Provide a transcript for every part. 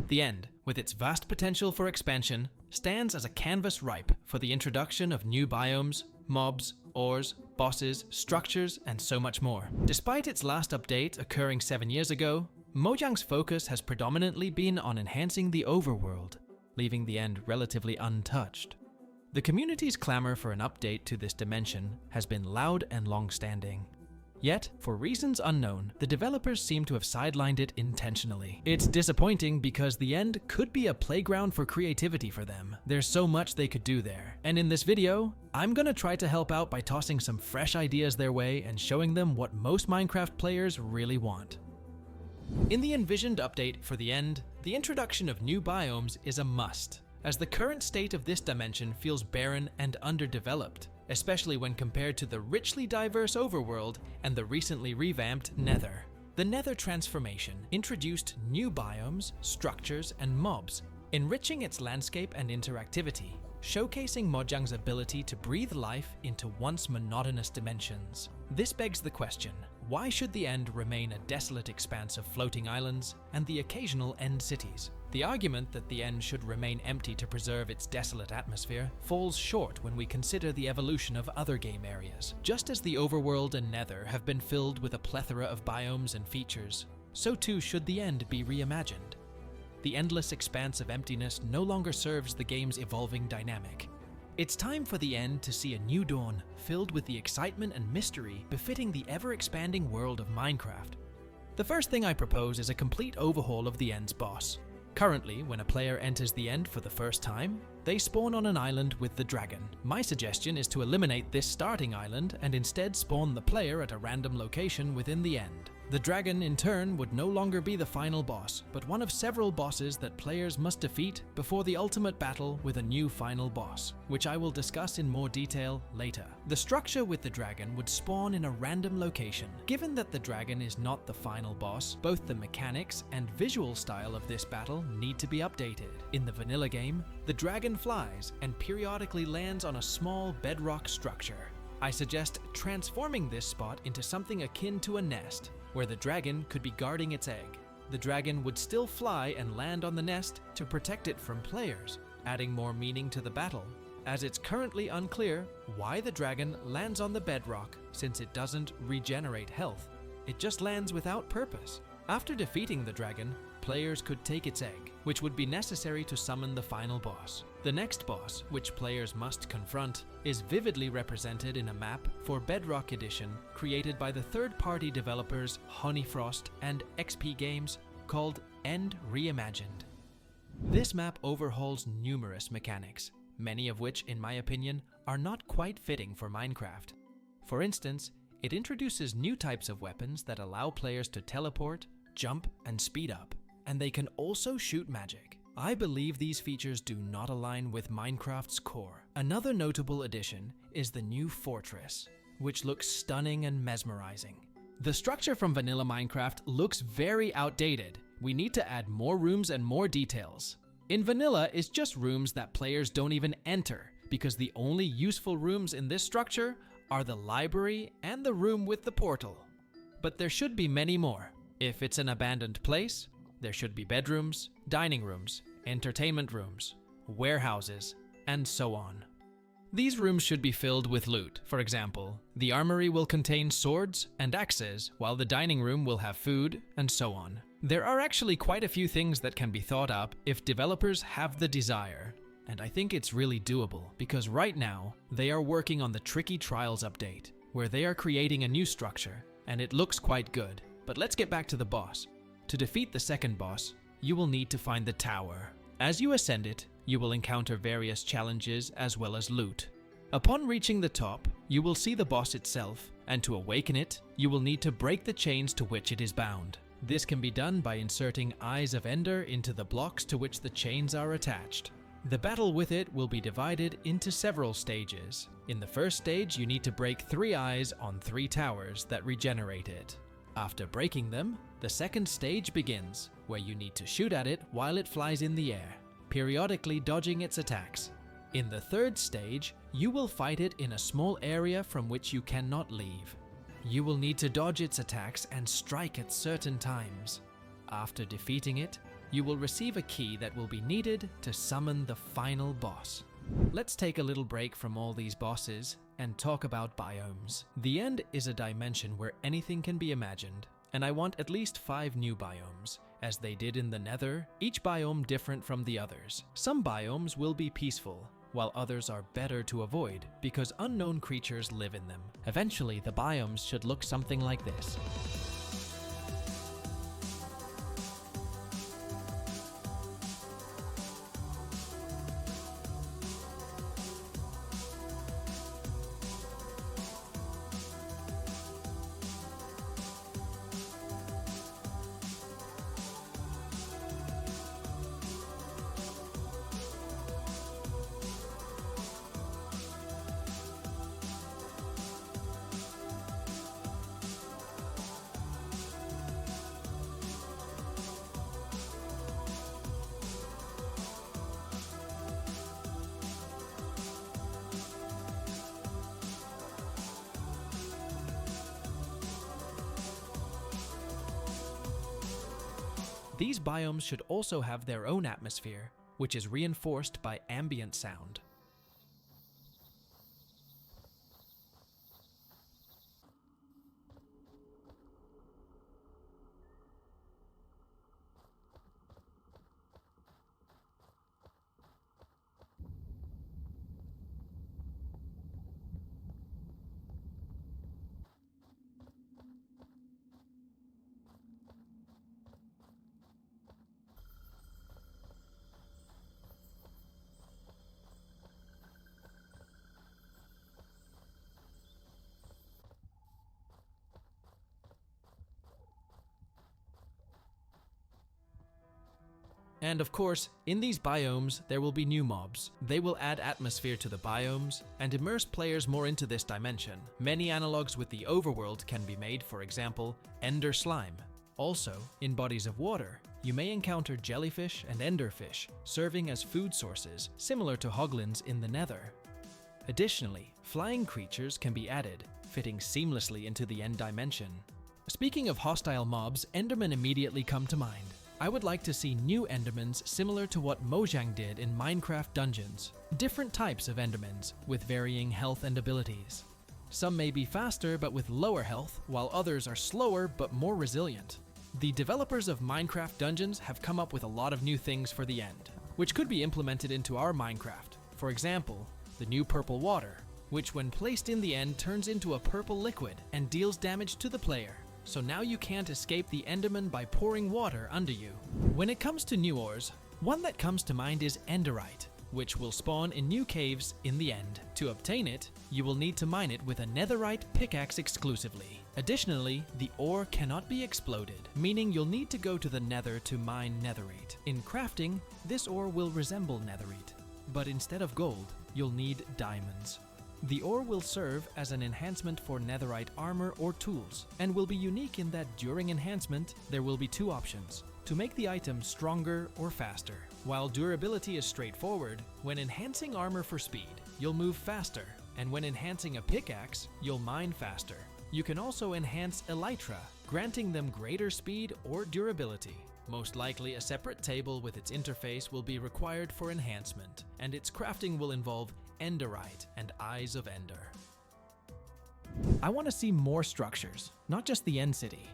The End, with its vast potential for expansion, stands as a canvas ripe for the introduction of new biomes, mobs, ores, bosses, structures, and so much more. Despite its last update occurring 7 years ago, Mojang's focus has predominantly been on enhancing the overworld, leaving The End relatively untouched. The community's clamor for an update to this dimension has been loud and long-standing. Yet, for reasons unknown, the developers seem to have sidelined it intentionally. It's disappointing because The End could be a playground for creativity for them. There's so much they could do there. And in this video, I'm gonna try to help out by tossing some fresh ideas their way and showing them what most Minecraft players really want. In the envisioned update for The End, the introduction of new biomes is a must, as the current state of this dimension feels barren and underdeveloped, especially when compared to the richly diverse overworld and the recently revamped Nether. The Nether transformation introduced new biomes, structures, and mobs, enriching its landscape and interactivity, showcasing Mojang's ability to breathe life into once monotonous dimensions. This begs the question, why should The End remain a desolate expanse of floating islands and the occasional end cities? The argument that The End should remain empty to preserve its desolate atmosphere falls short when we consider the evolution of other game areas. Just as the overworld and Nether have been filled with a plethora of biomes and features, so too should The End be reimagined. The endless expanse of emptiness no longer serves the game's evolving dynamic. It's time for The End to see a new dawn, filled with the excitement and mystery befitting the ever-expanding world of Minecraft. The first thing I propose is a complete overhaul of The End's boss. Currently, when a player enters The End for the first time, they spawn on an island with the dragon. My suggestion is to eliminate this starting island and instead spawn the player at a random location within The End. The dragon, in turn, would no longer be the final boss, but one of several bosses that players must defeat before the ultimate battle with a new final boss, which I will discuss in more detail later. The structure with the dragon would spawn in a random location. Given that the dragon is not the final boss, both the mechanics and visual style of this battle need to be updated. In the vanilla game, the dragon flies and periodically lands on a small bedrock structure. I suggest transforming this spot into something akin to a nest, where the dragon could be guarding its egg. The dragon would still fly and land on the nest to protect it from players, adding more meaning to the battle, as it's currently unclear why the dragon lands on the bedrock since it doesn't regenerate health. It just lands without purpose. After defeating the dragon, players could take its egg, which would be necessary to summon the final boss. The next boss, which players must confront, is vividly represented in a map for Bedrock Edition created by the third-party developers Honeyfrost and XP Games called End Reimagined. This map overhauls numerous mechanics, many of which, in my opinion, are not quite fitting for Minecraft. For instance, it introduces new types of weapons that allow players to teleport, jump, and speed up, and they can also shoot magic. I believe these features do not align with Minecraft's core. Another notable addition is the new fortress, which looks stunning and mesmerizing. The structure from vanilla Minecraft looks very outdated. We need to add more rooms and more details. In vanilla, it's just rooms that players don't even enter, because the only useful rooms in this structure are the library and the room with the portal. But there should be many more. If it's an abandoned place, there should be bedrooms, dining rooms, entertainment rooms, warehouses, and so on. These rooms should be filled with loot. For example, the armory will contain swords and axes, while the dining room will have food, and so on. There are actually quite a few things that can be thought up if developers have the desire, and I think it's really doable, because right now, they are working on the Tricky Trials update, where they are creating a new structure, and it looks quite good. But let's get back to the boss. To defeat the second boss, you will need to find the tower. As you ascend it, you will encounter various challenges as well as loot. Upon reaching the top, you will see the boss itself, and to awaken it, you will need to break the chains to which it is bound. This can be done by inserting Eyes of Ender into the blocks to which the chains are attached. The battle with it will be divided into several stages. In the first stage, you need to break 3 eyes on 3 towers that regenerate it. After breaking them, the second stage begins, where you need to shoot at it while it flies in the air, periodically dodging its attacks. In the third stage, you will fight it in a small area from which you cannot leave. You will need to dodge its attacks and strike at certain times. After defeating it, you will receive a key that will be needed to summon the final boss. Let's take a little break from all these bosses and talk about biomes. The End is a dimension where anything can be imagined, and I want at least 5 new biomes. As they did in the Nether, each biome different from the others. Some biomes will be peaceful, while others are better to avoid because unknown creatures live in them. Eventually, the biomes should look something like this. These biomes should also have their own atmosphere, which is reinforced by ambient sound. And of course, in these biomes, there will be new mobs. They will add atmosphere to the biomes and immerse players more into this dimension. Many analogs with the overworld can be made, for example, Ender Slime. Also, in bodies of water, you may encounter jellyfish and enderfish, serving as food sources, similar to hoglins in the Nether. Additionally, flying creatures can be added, fitting seamlessly into the End dimension. Speaking of hostile mobs, Endermen immediately come to mind. I would like to see new Endermans similar to what Mojang did in Minecraft Dungeons. Different types of Endermans with varying health and abilities. Some may be faster but with lower health, while others are slower but more resilient. The developers of Minecraft Dungeons have come up with a lot of new things for the End, which could be implemented into our Minecraft. For example, the new purple water, which when placed in the End turns into a purple liquid and deals damage to the player. So now you can't escape the Enderman by pouring water under you. When it comes to new ores, one that comes to mind is Enderite, which will spawn in new caves in the End. To obtain it, you will need to mine it with a netherite pickaxe exclusively. Additionally, the ore cannot be exploded, meaning you'll need to go to the Nether to mine netherite. In crafting, this ore will resemble netherite, but instead of gold, you'll need diamonds. The ore will serve as an enhancement for netherite armor or tools, and will be unique in that during enhancement, there will be 2 options: to make the item stronger or faster. While durability is straightforward, when enhancing armor for speed, you'll move faster, and when enhancing a pickaxe, you'll mine faster. You can also enhance elytra, granting them greater speed or durability. Most likely a separate table with its interface will be required for enhancement, and its crafting will involve Enderite and Eyes of Ender. I want to see more structures, not just the End City.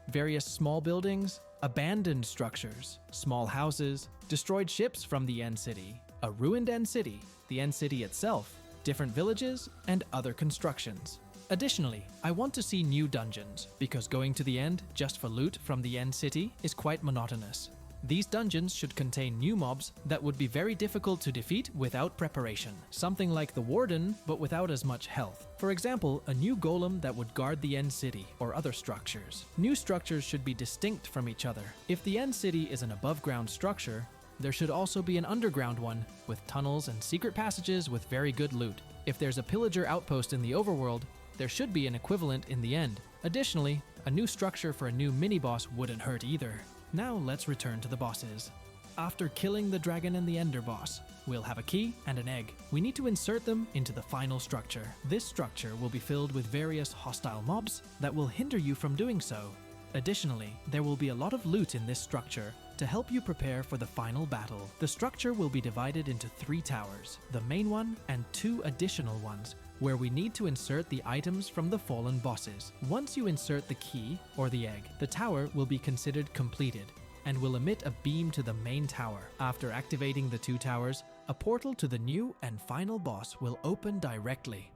Various small buildings, abandoned structures, small houses, destroyed ships from the End City, a ruined End City, the End City itself, different villages, and other constructions. Additionally, I want to see new dungeons, because going to the End just for loot from the End City is quite monotonous. These dungeons should contain new mobs that would be very difficult to defeat without preparation. Something like the Warden, but without as much health. For example, a new golem that would guard the End City, or other structures. New structures should be distinct from each other. If the End City is an above-ground structure, there should also be an underground one, with tunnels and secret passages with very good loot. If there's a pillager outpost in the overworld, there should be an equivalent in the End. Additionally, a new structure for a new mini-boss wouldn't hurt either. Now let's return to the bosses. After killing the dragon and the Ender boss, we'll have a key and an egg. We need to insert them into the final structure. This structure will be filled with various hostile mobs that will hinder you from doing so. Additionally, there will be a lot of loot in this structure, To help you prepare for the final battle, the structure will be divided into 3 towers, the main one and 2 additional ones, where we need to insert the items from the fallen bosses. Once you insert the key, or the egg, the tower will be considered completed, and will emit a beam to the main tower. After activating the 2 towers, a portal to the new and final boss will open directly.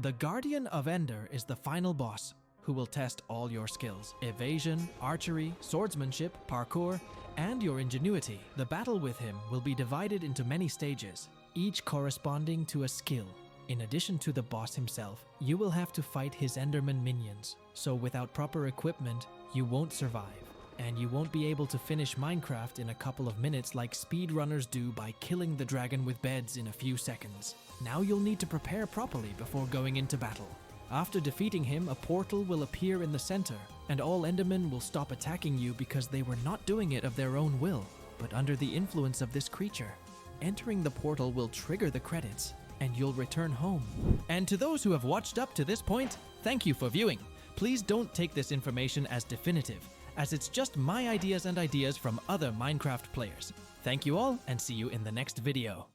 The Guardian of Ender is the final boss, who will test all your skills: evasion, archery, swordsmanship, parkour, and your ingenuity. The battle with him will be divided into many stages, each corresponding to a skill. In addition to the boss himself, you will have to fight his Enderman minions, so without proper equipment, you won't survive. And you won't be able to finish Minecraft in a couple of minutes like speedrunners do by killing the dragon with beds in a few seconds. Now you'll need to prepare properly before going into battle. After defeating him, a portal will appear in the center, and all Endermen will stop attacking you because they were not doing it of their own will, but under the influence of this creature. Entering the portal will trigger the credits, and you'll return home. And to those who have watched up to this point, thank you for viewing. Please don't take this information as definitive, as it's just my ideas and ideas from other Minecraft players. Thank you all, and see you in the next video.